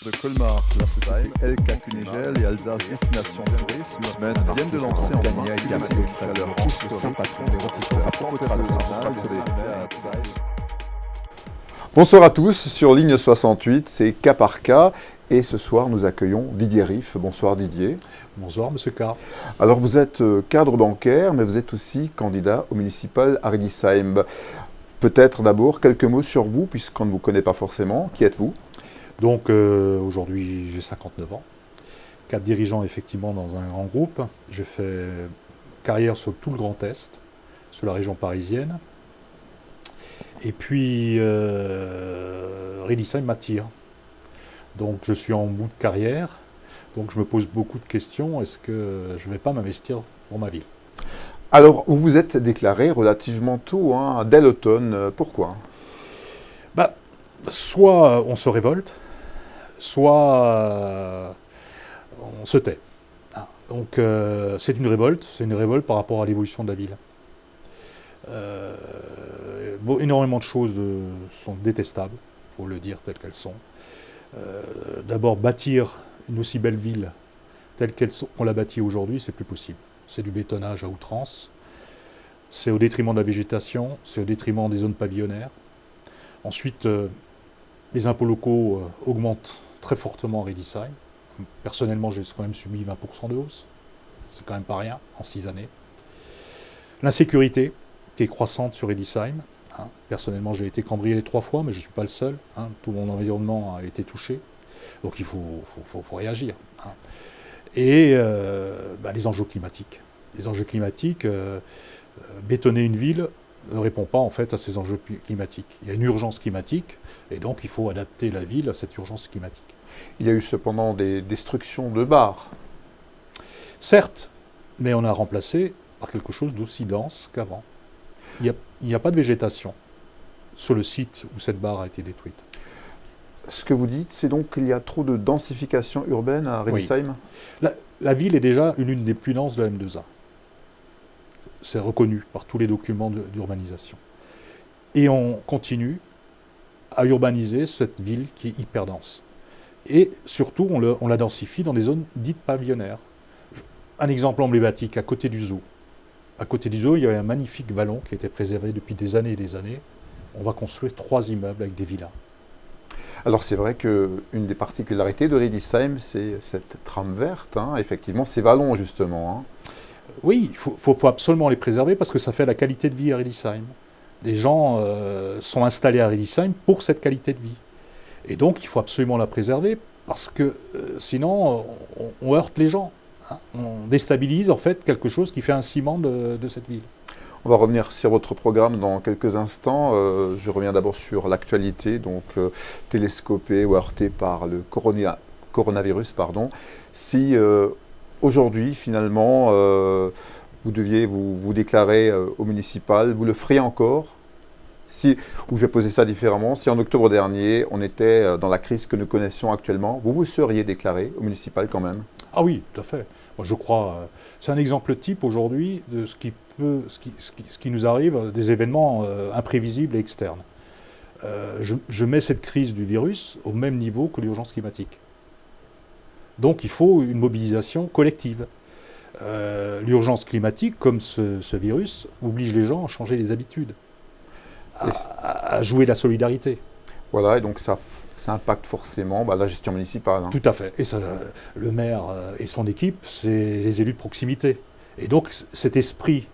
de Colmar, la société LK Kunigel et Alsace Destination Tourisme viennent de lancer en Dania et Camaillot qui fait leur le saint patron des rôtisseurs internationaux. Bonsoir à tous, sur ligne 68, c'est cas par cas. Et ce soir, nous accueillons Didier Riff. Bonsoir Didier. Bonsoir Monsieur Carr. Alors vous êtes cadre bancaire, mais vous êtes aussi candidat au municipal à Riedisheim. Peut-être d'abord quelques mots sur vous, puisqu'on ne vous connaît pas forcément. Qui êtes-vous ? Donc aujourd'hui j'ai 59 ans, 4 dirigeants effectivement dans un grand groupe. J'ai fait carrière sur tout le Grand Est, sur la région parisienne. Et puis Riedisheim m'attire. Donc je suis en bout de carrière, donc je me pose beaucoup de questions. Est-ce que je ne vais pas m'investir pour ma ville ? Alors vous vous êtes déclaré relativement tôt, dès l'automne. Pourquoi ? Soit on se révolte, soit on se tait. Donc c'est une révolte par rapport à l'évolution de la ville. Énormément de choses sont détestables, il faut le dire telles qu'elles sont. D'abord, bâtir une aussi belle ville telle qu'on l'a bâtie aujourd'hui, c'est plus possible. C'est du bétonnage à outrance, c'est au détriment de la végétation, c'est au détriment des zones pavillonnaires. Ensuite, les impôts locaux augmentent très fortement à Riedisheim. Personnellement, j'ai quand même subi 20% de hausse. C'est quand même pas rien en 6 années. L'insécurité qui est croissante sur Riedisheim. Personnellement, j'ai été cambriolé 3 fois, mais je ne suis pas le seul. Tout mon environnement a été touché. Donc il faut réagir. Et les enjeux climatiques. Les enjeux climatiques, bétonner une ville ne répond pas en fait à ces enjeux climatiques. Il y a une urgence climatique, et donc il faut adapter la ville à cette urgence climatique. Il y a eu cependant des destructions de bars. Certes, mais on a remplacé par quelque chose d'aussi dense qu'avant. Il n'y a pas de végétation sur le site où cette barre a été détruite. Ce que vous dites, c'est donc qu'il y a trop de densification urbaine à Riedisheim ? Oui. La ville est déjà l'une des plus denses de la M2A. C'est reconnu par tous les documents d'urbanisation. Et on continue à urbaniser cette ville qui est hyper dense. Et surtout, on la densifie dans des zones dites pavillonnaires. Un exemple emblématique, à côté du zoo. À côté du zoo, il y avait un magnifique vallon qui a été préservé depuis des années et des années. On va construire 3 immeubles avec des villas. Alors c'est vrai qu'une des particularités de Riedisheim, c'est cette trame verte, effectivement, ces vallons justement. Oui, il faut absolument les préserver parce que ça fait la qualité de vie à Riedisheim. Les gens sont installés à Riedisheim pour cette qualité de vie. Et donc il faut absolument la préserver parce que sinon on heurte les gens. On déstabilise en fait quelque chose qui fait un ciment de cette ville. On va revenir sur votre programme dans quelques instants. Je reviens d'abord sur l'actualité, donc télescopée ou heurtée par le coronavirus. Si aujourd'hui, finalement, vous deviez vous déclarer au municipal, vous le feriez encore ? Ou je vais poser ça différemment, si en octobre dernier, on était dans la crise que nous connaissons actuellement, vous seriez déclaré au municipal quand même ? Ah oui, tout à fait. Moi, je crois, c'est un exemple type aujourd'hui de ce qui nous arrive, des événements imprévisibles et externes. Je mets cette crise du virus au même niveau que l'urgence climatique. Donc il faut une mobilisation collective. L'urgence climatique, comme ce virus, oblige les gens à changer les habitudes, à jouer la solidarité. Voilà, et donc ça impacte forcément la gestion municipale. Tout à fait. Et ça, le maire et son équipe, c'est les élus de proximité. Et donc cet esprit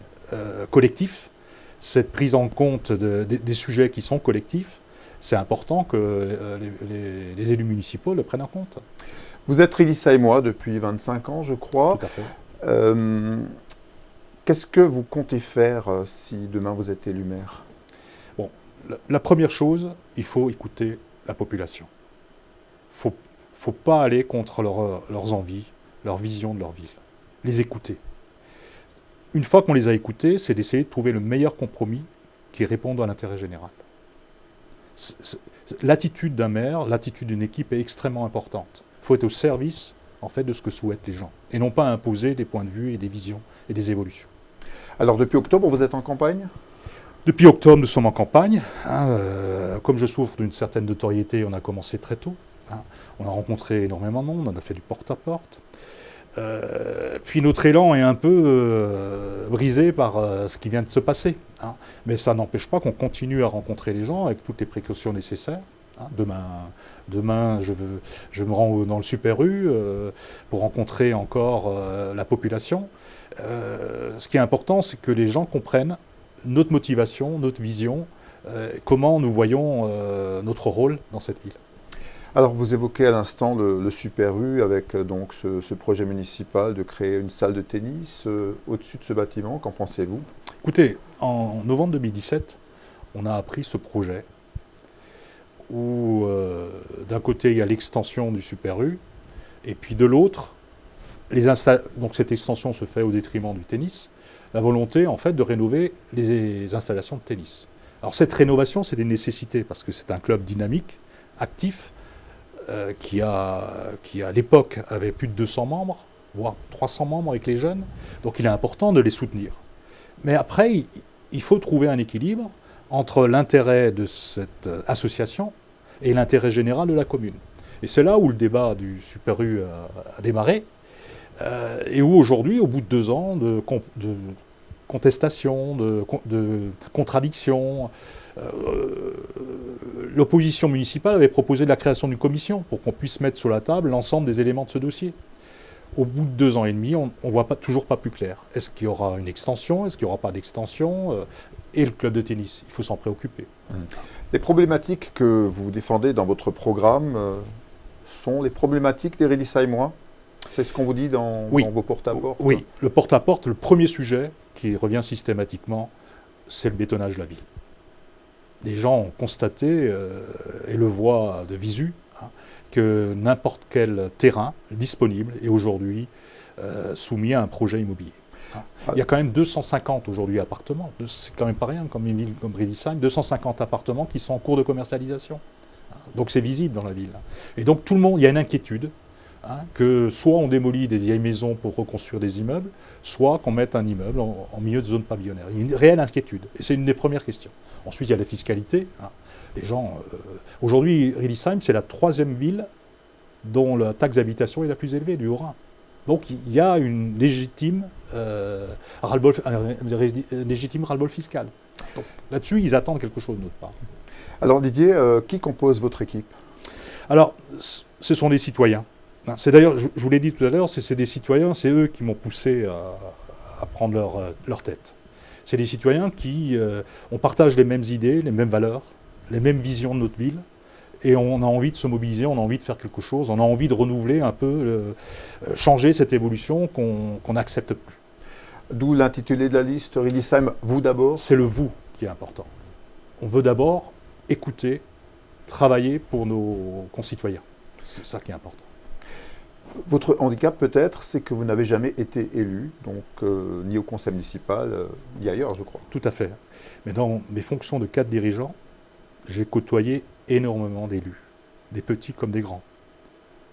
collectif, cette prise en compte des sujets qui sont collectifs, c'est important que les élus municipaux le prennent en compte. Vous êtes Riedisheimois depuis 25 ans, je crois. Tout à fait. Qu'est-ce que vous comptez faire si demain vous êtes élu maire ? Bon, la première chose, il faut écouter la population. Il ne faut pas aller contre leurs envies, leur vision de leur ville. Les écouter. Une fois qu'on les a écoutés, c'est d'essayer de trouver le meilleur compromis qui réponde à l'intérêt général. L'attitude d'un maire, l'attitude d'une équipe est extrêmement importante. Il faut être au service en fait, de ce que souhaitent les gens, et non pas imposer des points de vue et des visions et des évolutions. Alors depuis octobre, vous êtes en campagne ? Depuis octobre, nous sommes en campagne. Comme je souffre d'une certaine notoriété, on a commencé très tôt. hein. On a rencontré énormément de monde, on a fait du porte-à-porte. Puis notre élan est un peu brisé par ce qui vient de se passer, hein. Mais ça n'empêche pas qu'on continue à rencontrer les gens avec toutes les précautions nécessaires. Hein. Demain je me rends dans le Super U pour rencontrer encore la population. Ce qui est important, c'est que les gens comprennent notre motivation, notre vision, comment nous voyons notre rôle dans cette ville. Alors vous évoquez à l'instant le Super U avec donc ce projet municipal de créer une salle de tennis au-dessus de ce bâtiment. Qu'en pensez-vous? Écoutez, en novembre 2017, on a appris ce projet où d'un côté il y a l'extension du Super U et puis de l'autre, donc cette extension se fait au détriment du tennis, la volonté en fait de rénover les installations de tennis. Alors cette rénovation, c'est une nécessité parce que c'est un club dynamique, actif, qui à l'époque avait plus de 200 membres, voire 300 membres avec les jeunes, donc il est important de les soutenir. Mais après, il faut trouver un équilibre entre l'intérêt de cette association et l'intérêt général de la commune. Et c'est là où le débat du Super U a démarré, et où aujourd'hui, au bout de 2 ans de contestation, de contradiction, l'opposition municipale avait proposé la création d'une commission pour qu'on puisse mettre sur la table l'ensemble des éléments de ce dossier. Au bout de 2 ans et demi, on ne voit toujours pas plus clair. Est-ce qu'il y aura une extension? Est-ce qu'il n'y aura pas d'extension? Et le club de tennis, il faut s'en préoccuper. Les problématiques que vous défendez dans votre programme sont les problématiques des Riedisheimois? C'est ce qu'on vous dit dans vos porte-à-porte? Oui, le porte-à-porte, le premier sujet qui revient systématiquement, c'est le bétonnage de la ville. Les gens ont constaté, et le voient de visu, hein, que n'importe quel terrain disponible est aujourd'hui soumis à un projet immobilier. Hein. Il y a quand même 250 aujourd'hui appartements, c'est quand même pas rien comme une ville comme Riedisheim, 250 appartements qui sont en cours de commercialisation. Hein. Donc c'est visible dans la ville. Et donc tout le monde, il y a une inquiétude, hein, que soit on démolit des vieilles maisons pour reconstruire des immeubles, soit qu'on mette un immeuble en milieu de zone pavillonnaire. Il y a une réelle inquiétude, et c'est une des premières questions. Ensuite, il y a la fiscalité. Hein. Les gens, aujourd'hui, Riedisheim, c'est la 3e ville dont la taxe d'habitation est la plus élevée du Haut-Rhin. Donc il y a une légitime ras-le-bol fiscal. Donc là-dessus, ils attendent quelque chose de notre part. Alors Didier, qui compose votre équipe? Alors, ce sont des citoyens. C'est d'ailleurs, je vous l'ai dit tout à l'heure, c'est des citoyens, c'est eux qui m'ont poussé à prendre leur tête. C'est des citoyens qui, on partage les mêmes idées, les mêmes valeurs, les mêmes visions de notre ville, et on a envie de se mobiliser, on a envie de faire quelque chose, on a envie de renouveler un peu, changer cette évolution qu'on n'accepte plus. D'où l'intitulé de la liste, Riedisheim, vous d'abord? C'est le vous qui est important. On veut d'abord écouter, travailler pour nos concitoyens. C'est ça qui est important. Votre handicap peut-être, c'est que vous n'avez jamais été élu, donc ni au conseil municipal, ni ailleurs, je crois. Tout à fait. Mais dans mes fonctions de cadre dirigeant, j'ai côtoyé énormément d'élus, des petits comme des grands.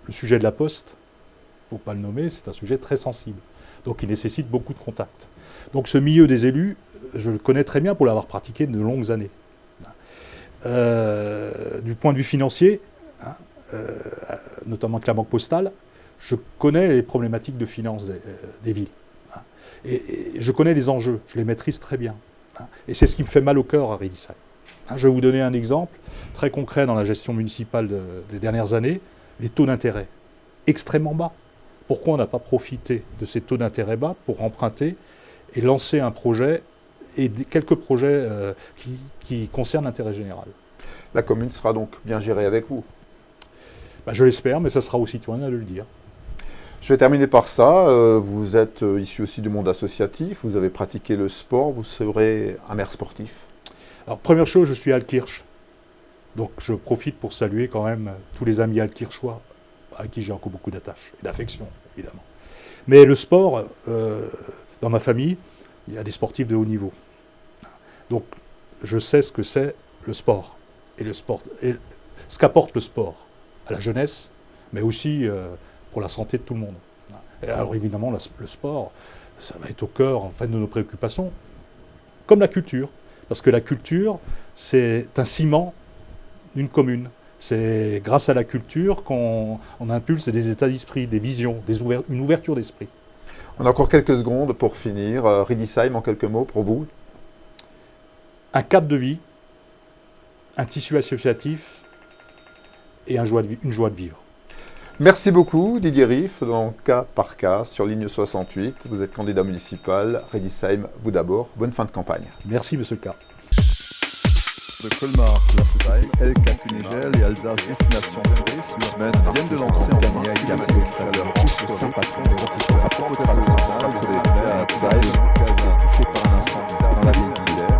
Le sujet de la poste, il ne faut pas le nommer, c'est un sujet très sensible. Donc il nécessite beaucoup de contacts. Donc ce milieu des élus, je le connais très bien pour l'avoir pratiqué de longues années. Du point de vue financier, hein, notamment avec la Banque Postale, je connais les problématiques de finances des villes. Hein, et je connais les enjeux, je les maîtrise très bien. Hein, et c'est ce qui me fait mal au cœur à Riedisheim. Hein, je vais vous donner un exemple très concret dans la gestion municipale des dernières années, les taux d'intérêt extrêmement bas. Pourquoi on n'a pas profité de ces taux d'intérêt bas pour emprunter et lancer un projet et quelques projets qui concernent l'intérêt général? La commune sera donc bien gérée avec vous? Je l'espère, mais ça sera aux citoyens de le dire. Je vais terminer par ça. Vous êtes issu aussi du monde associatif, vous avez pratiqué le sport, vous serez un maire sportif? Alors, première chose, je suis Altkirch. Donc, je profite pour saluer quand même tous les amis altkirchois, à qui j'ai encore beaucoup d'attache et d'affection, évidemment. Mais le sport, dans ma famille, il y a des sportifs de haut niveau. Donc, je sais ce que c'est le sport. Et ce qu'apporte le sport à la jeunesse, mais aussi pour la santé de tout le monde. Et alors évidemment, le sport, ça va être au cœur en fait, de nos préoccupations, comme la culture. Parce que la culture, c'est un ciment d'une commune. C'est grâce à la culture qu'on impulse des états d'esprit, des visions, une ouverture d'esprit. On a encore quelques secondes pour finir. Riedisheim, en quelques mots, pour vous? Un cadre de vie, un tissu associatif et une joie de vivre. Merci beaucoup Didier Riffe, dans Cas par Cas sur Ligne 68. Vous êtes candidat municipal. Riedisheim, vous d'abord. Bonne fin de campagne. Merci Monsieur K. De Colmar, Larsheim, Elka Kunigel et Alsace Destination Tourisme viennent de lancer en juin une chaleur tous Saint-Patron des rôtisseurs. À propos de Alsace, touché par un incendie dans la ville d'hiver.